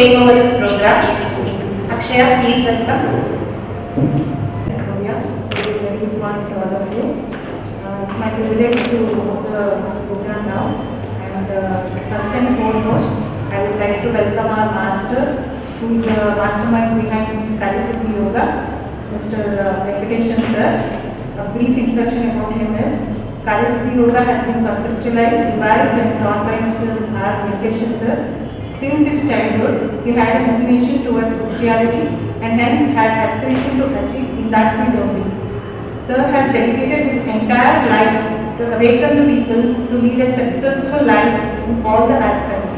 take over this program. Akshaya, please welcome. Very good morning to all of you. It's my privilege to host the program now. And first and foremost, I would like to welcome our master, who is the mastermind behind Karisiddhi Yoga, Mr. Venkateshan sir. A brief introduction about him is Karisiddhi Yoga has been conceptualized, devised and taught by Mr. R. Venkateshan sir. Since his childhood, he had an inclination towards spirituality and hence had aspiration to achieve in that field only. Sir has dedicated his entire life to awaken the people to lead a successful life in all the aspects.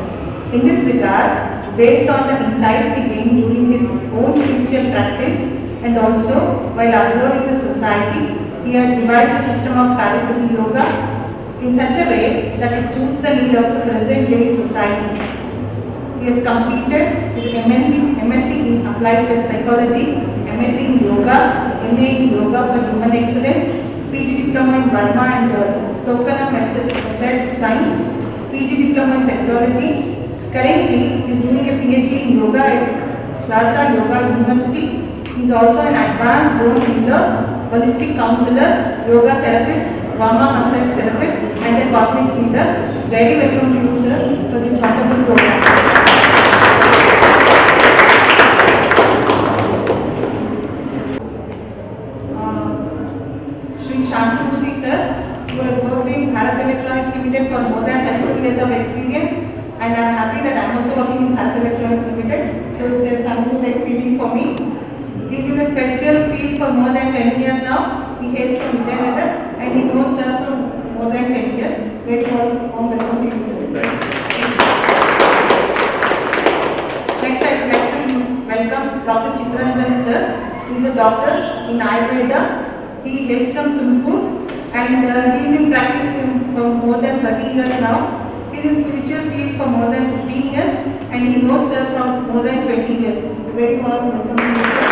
In this regard, based on the insights he gained during his own spiritual practice and also while observing the society, he has devised the system of Karisiddhi Yoga in such a way that it suits the need of the present day society. He has completed his MSc in Applied Health Psychology, MSc in Yoga, MA in Yoga for Human Excellence, PG Diploma in Burma and Tokanam Asset Science, PG Diploma in Sexology. Currently, he is doing a PhD in Yoga at Shasta Yoga University. He is also an advanced role in the holistic counselor, yoga therapist, Vama massage therapist and a cosmic healer. Very welcome to you, sir, for this wonderful program. Who has worked in Bharat Electronics Limited for more than 32 years of experience, and I am happy that I am also working in Bharat Electronics Limited, so it's a something like feeling for me. He is in the spiritual field for more than 10 years now. He hails from Vijayanagar and he knows sir from more than 10 years. Very warm welcome to you, sir. Next, I would like to welcome Dr. Chittaranjan sir. He is a doctor in Ayurveda. He hails from Tumkur. And he is in practice for more than 30 years now. He is in spiritual field for more than 15 years and he knows sir from more than 20 years. Very warm welcome to you, sir.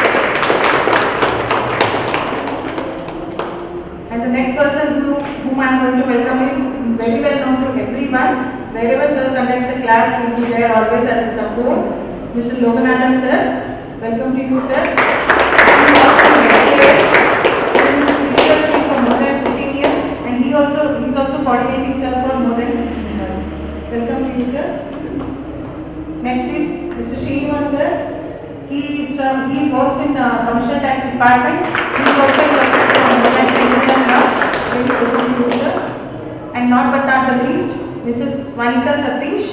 And the next person whom I am going to welcome is very well known to everyone. Wherever sir conducts a class, he will be there always as a support. Mr. Loganathan sir, welcome to you, sir. He is also he is also coordinating sir for more than 15 years. Welcome to you, sir. Next is Mr. Srinivas sir. He works in Commercial Tax Department. He is also working for more than 10 years now. Very welcome to you, sir. And not but not the least, Mrs. Vanita Satish.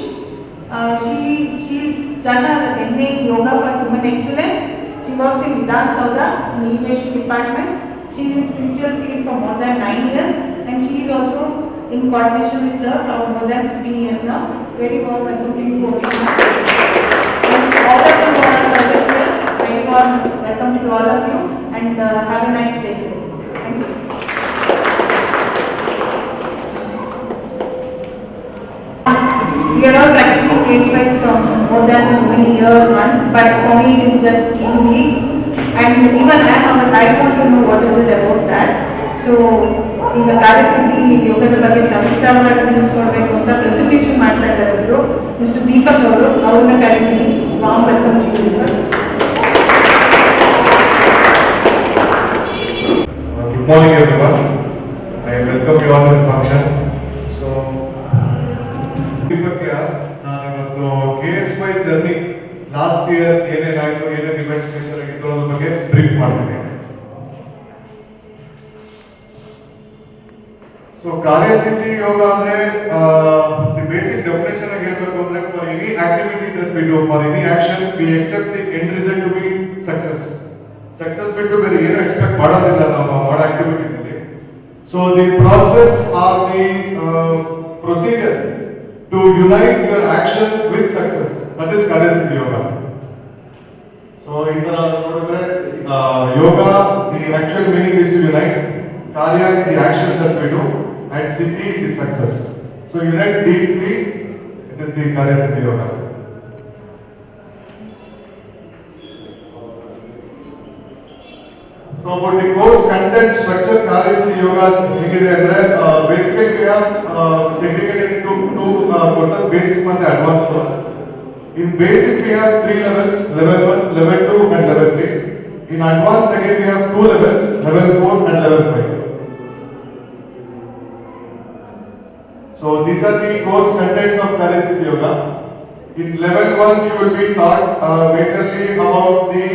She's done her MA in Yoga for Human Excellence. She works in Vidhan Sauda in the Education Department. She is in spiritual field for more than 9 years. And she is also in coordination with sir for more than 15 years now. Very warm welcome to you also. And all of them who are present here, very warm welcome to all of you and have a nice day. Thank you. We are all practicing placement from more than so many years once, but for me it is just 3 weeks. And even I want to know what is it about that. So, ಈಗ ಕಾರ್ಯಸಿದ್ಧಿ ಯೋಗದ ಬಗ್ಗೆ ಸವಿಸ್ತಾರವಾಗಿ ತಿಳಿಸ್ಕೊಡ್ಬೇಕು ಅಂತ presentation ಮಾಡ್ತಾ ಇದ್ದಾರೆ ಅವರು mister Deepak ಅವರು. ಅವ್ರನ್ನ ಕರೀತೀನಿ. Warm welcome to you. Good morning everyone. I welcome you all to the function. So, Deepak ಯಾರ್, ನಾನು ಇವತ್ತು KSY ಜರ್ನಿ ಲಾಸ್ಟ್ ಇಯರ್ ಏನೇನಾಯಿತು, ಏನೇನು ಇವೆಂಟ್ಸ್ ಮೇಜರ್ ಆಗಿತ್ತು ಅನ್ನೋದ್ರ ಬಗ್ಗೆ ಬ್ರೀಫ್ ಮಾಡ್ತೀನಿ. So Karisiddhi Yoga andre the basic definition ಆಗಿ ಹೇಳಬೇಕು ಅಂದ್ರೆ for any activity that we do, for any action we accept the end result to be success. Success ಬಿಟ್ಟು ಬೇರೆ ಏನು ಎಕ್ಸ್ಪೆಕ್ಟ್ ಮಾಡೋದಿಲ್ಲ ನಾವು ಮಾಡೋ ಆಕ್ಟಿವಿಟೀಸ್ ಅಲ್ಲಿ. So the process or the procedure to unite your action with success, that is Karisiddhi Yoga. So in the ನೋಡಿದ್ರೆ yoga, the actual meaning is to unite. Karya is the action that we do. And Siddhi is the success. So unite these three, it is the Karisiddhi Yoga. So about the course content structure, Karisiddhi Yoga, basically we have segregated into two courses, basic and advanced course. In basic, we have three levels: level 1, level 2, and level 3. In advanced, again, we have two levels: level 4 and level 5. So these are the course contents of Karya Yoga. In level 1, you will be taught majorly about the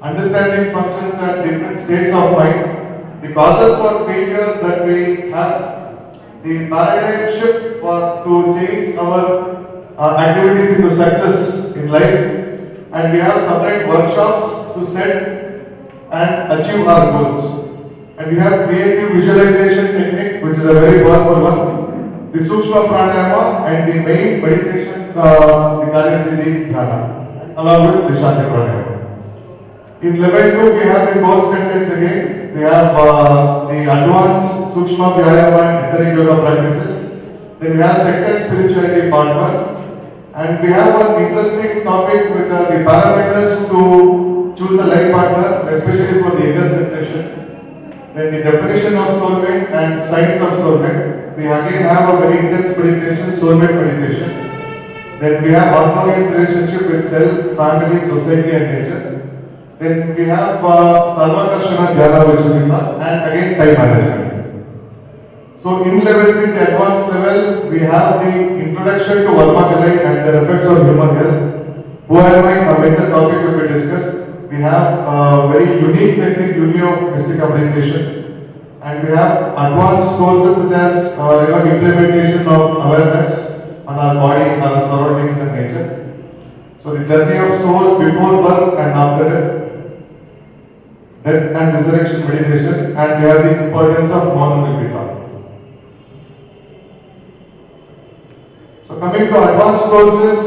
understanding functions at different states of mind, the causes for failure that we have, the paradigm shift to change our activities into success in life, and we have separate workshops to set and achieve our goals. And we have creative visualization technique, which is a very powerful one, the Sukshma Pranayama, and the main meditation, the Karya Siddhi Dhyana, along with the Shanti Pranayama. In level 2, we have the course contents again. We have the advanced Sukshma Vyayama and Etheric Yoga practices. Then we have sex and spirituality part 1. And we have one interesting topic, which are the parameters to choose a life partner, especially for the younger generation. Then the definition of soulmate and signs of soulmate. We again have a very intense meditation, soulmate meditation. Then we have harmonious relationship with self, family, society, and nature. Then we have Sarvakarshana Dhyana, which we have, and again time management. So in level 3, the advanced level, we have the introduction to Varma Kalai and their effects on human health. Who am I? A major topic will be discussed. We have a very unique technique, Unio Mystica meditation, and we have advanced courses such as implementation of awareness on our body, our surroundings, and nature. So the journey of soul before birth and after death and resurrection meditation, and we have the importance of Maunamrita. So coming to advanced courses,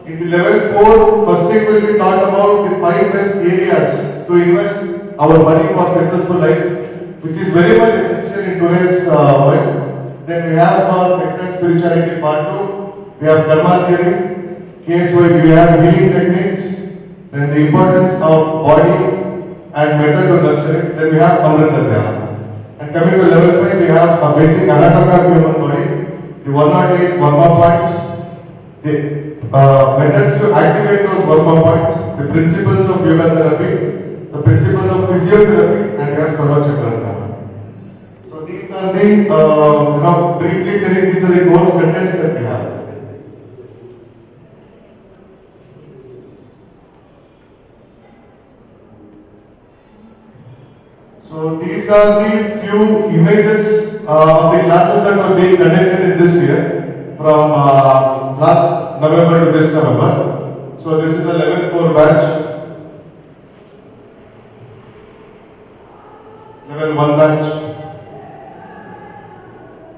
in the level 4, first thing will be taught about the 5 best areas to invest our money for successful life, which is very much essential in today's world. Then we have sex and spirituality part 2. We have Karma theory, KSY, we have healing techniques, then the importance of body and method to nurture it. Then we have Amrita Dhyana. And coming to level 5, we have a basic anatomy of human body, the 108 Varma points, the methods to activate those Varma points, the principles of yoga therapy, the principles of physiotherapy, and we have Sarva Chakra Dhyana. So these are the, briefly telling, these are the course contents that we have. So these are the few images of the classes that were being conducted in this year from last November to this November. So this is the level 4 batch, level 1 batch,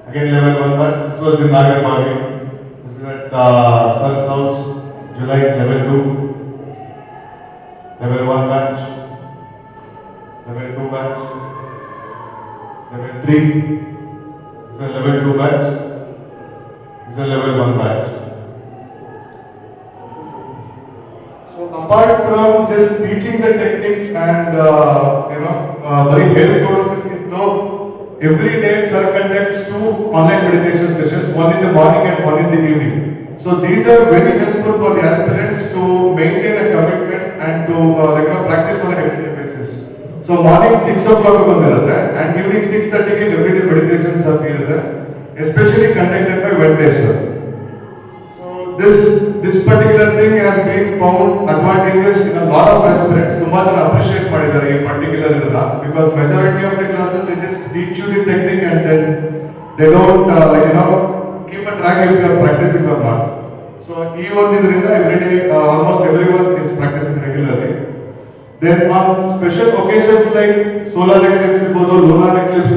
again level 1 batch. This was in Nagarpali. This is at Sir's house, July, level 2, level 1 batch. Level 2 batch, level 3, this is a level 2 batch, this is a level 1 batch. So apart from just teaching the techniques and very helpful, every day Sir conducts 2 online meditation sessions, one in the morning and one in the evening. So these are very helpful for the aspirants to maintain a commitment and to practice on a everyday basis. So morning 6 o'clock and evening 6:30 everyday meditations are there, especially conducted by Venkateshwar. So this particular thing has been found advantageous in a lot of aspirants. Tumba jana appreciate madidare in particular idana, because majority of the classes they just teach you the technique and then they don't keep a track if you are practicing or not. So even every day almost everyone is practicing regularly. Then on special occasions like solar eclipse, lunar eclipse,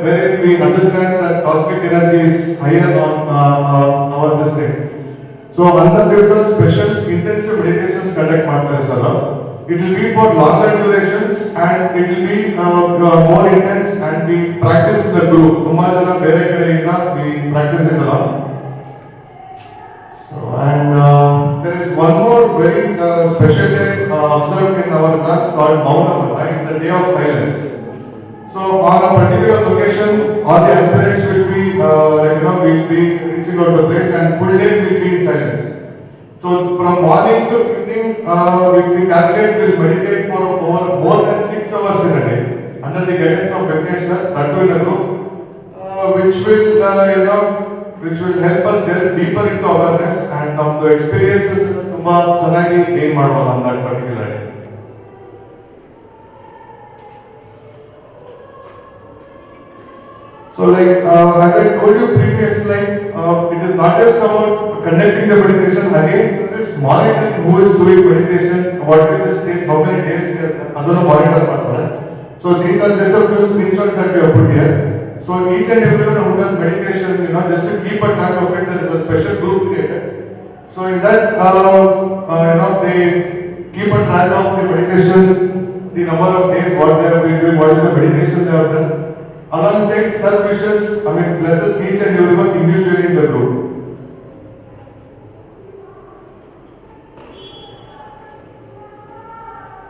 where we understand that cosmic energy is higher on our this thing. So under this special intensive meditations conduct ಮಾಡ್ತಾರೆ sir. It will be for longer durations and it will be more intense, and we practice in the group. ತುಂಬಾ ಜನ ಬೇರೆ ಕಡೆಯಿಂದ we practice it alone. So and there is one more very special day observed in our class called Maunamata. It's a day of silence. So on a particular location, all the aspirants will be will be reaching out the place, and full day will be in silence. So from morning to evening, if we calculate, we'll meditate for over more than 6 hours in a day under the guidance of Venkatesh sir, that too in a group, which will help us delve deeper into awareness and the experiences ತುಂಬಾ ಚೆನ್ನಾಗಿ gain ಮಾಡಬಹುದು on that particular day. So as I told you previously, it is not just about conducting the meditation. Again, this monitoring who is doing meditation, what is the stage, how many days adonu monitor ಮಾಡ್ತಾರೆ. So these are just a few screenshots that we have put here. So each and everyone who does meditation, just to keep a track of it, there is a special group created. So in that, they keep a track of the meditation, the number of days, what they have been doing, what is the meditation they have done. Alongside sir wishes, blesses each and everyone individually in the group.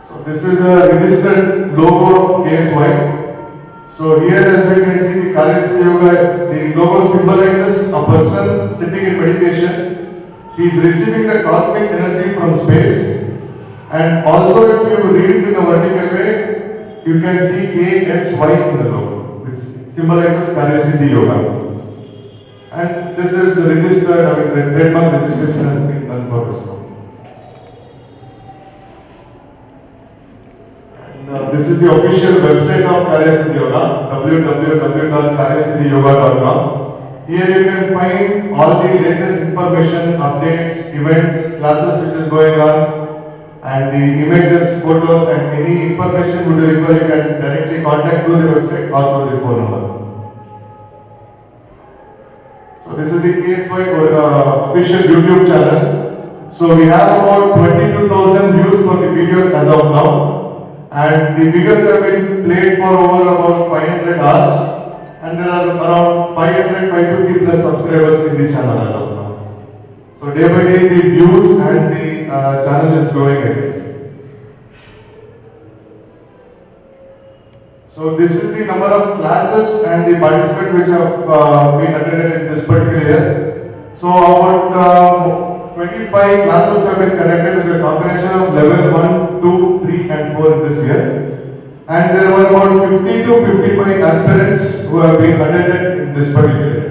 So this is a registered logo of KSY. So here as we can see the Karya Yoga, the logo symbolizes a person sitting in meditation. He is receiving the cosmic energy from space. And also if you read it in a vertical way, you can see KSY in the logo, which symbolizes Karya Yoga. And this is registered, the trademark registration has been done for this one. This is the official website of Karya Yoga, www.karyasiddhiyoga.com. Here you can find all the latest information, updates, events, classes which is going on, and the images, photos, and any information would you require, you can directly contact through the website or through the phone number. So this is the KSY official YouTube channel. So we have about 22,000 views for the videos as of now. And the videos have been played for over about 500 hours, and there are around 550 plus subscribers in the channel as of now. So day by day the views and the channel is growing again. So this is the number of classes and the participants which have been attended in this particular year. So about 25 classes have been conducted with a combination of level 1, 2, 3 and 4 this year. And there were about 50 to 55 aspirants who have been attended in this particular year.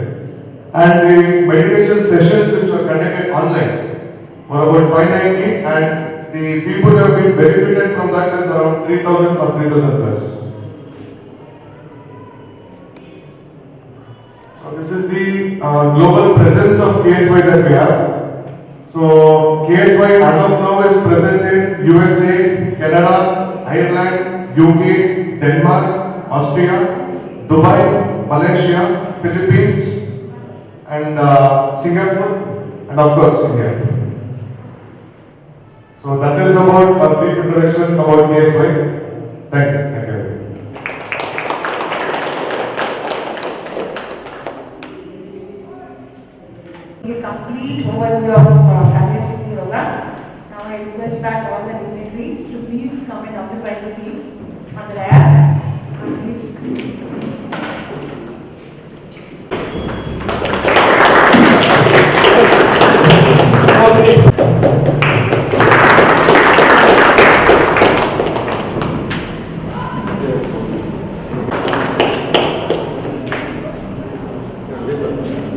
And the meditation sessions which were conducted online were about 590, and the people who have been benefited from that is around 3,000 or 3,000 plus. So this is the global presence of KSY that we have. So KSY as of now is present in USA, Canada, Ireland, UK, Denmark, Austria, Dubai, Malaysia, Philippines, and Singapore, and of course India. So that is about a brief introduction about KSY. Thank you. Thank you. A complete overview of Karya Yoga. Now I request back all the dignitaries to please come and occupy the seats on the dais. Please.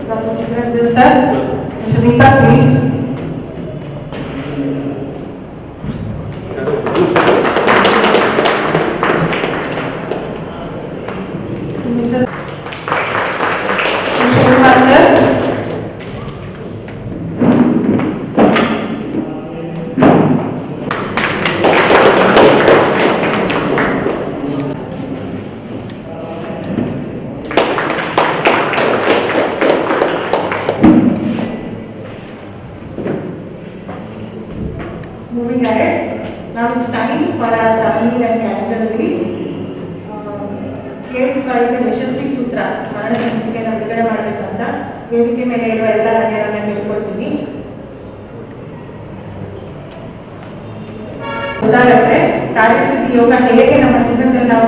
Dr. Chittaranjan sir, Mr. Deepak, please. Mr. Kumar sir. Moving ahead, now it's time for our Savani and calendar release. ಕೇಳಿಸ್ಕೊಳ್ಳಿ ಯಶಸ್ವಿ ಸೂತ್ರ ಮರಣ ಸಂಚಿಕೆಯನ್ನು ಬಿಡುಗಡೆ ಮಾಡಬೇಕಂತ ವೇದಿಕೆ ಮೇಲೆ ಇರುವ ಎಲ್ಲ ಗಣ್ಯರನ್ನ ಕೇಳ್ಕೊಳ್ತೀನಿ. ಗೊತ್ತಾಗತ್ತೆ ಕಾರ್ಯಸಿದ್ಧಿ ಯೋಗ ಹೇಗೆ ನಮ್ಮ ಜೀವನದಲ್ಲಿ ನಾವು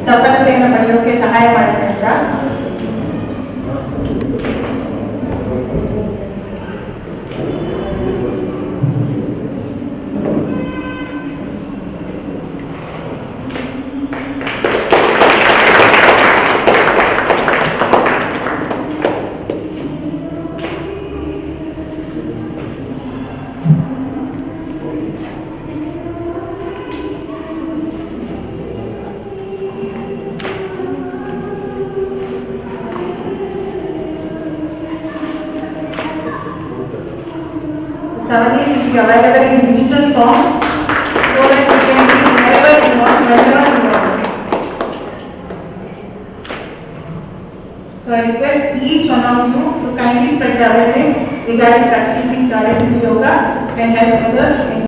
ಸಫಲತೆಯನ್ನು ಪಡೆಯೋಕೆ ಸಹಾಯ ಮಾಡುತ್ತೆ ಅಂತ. Savanese will be available in digital form so that you can be wherever you want, whenever you want. So I request each one of you to kindly spread the awareness regarding practicing Karya Siddhi Yoga and help others in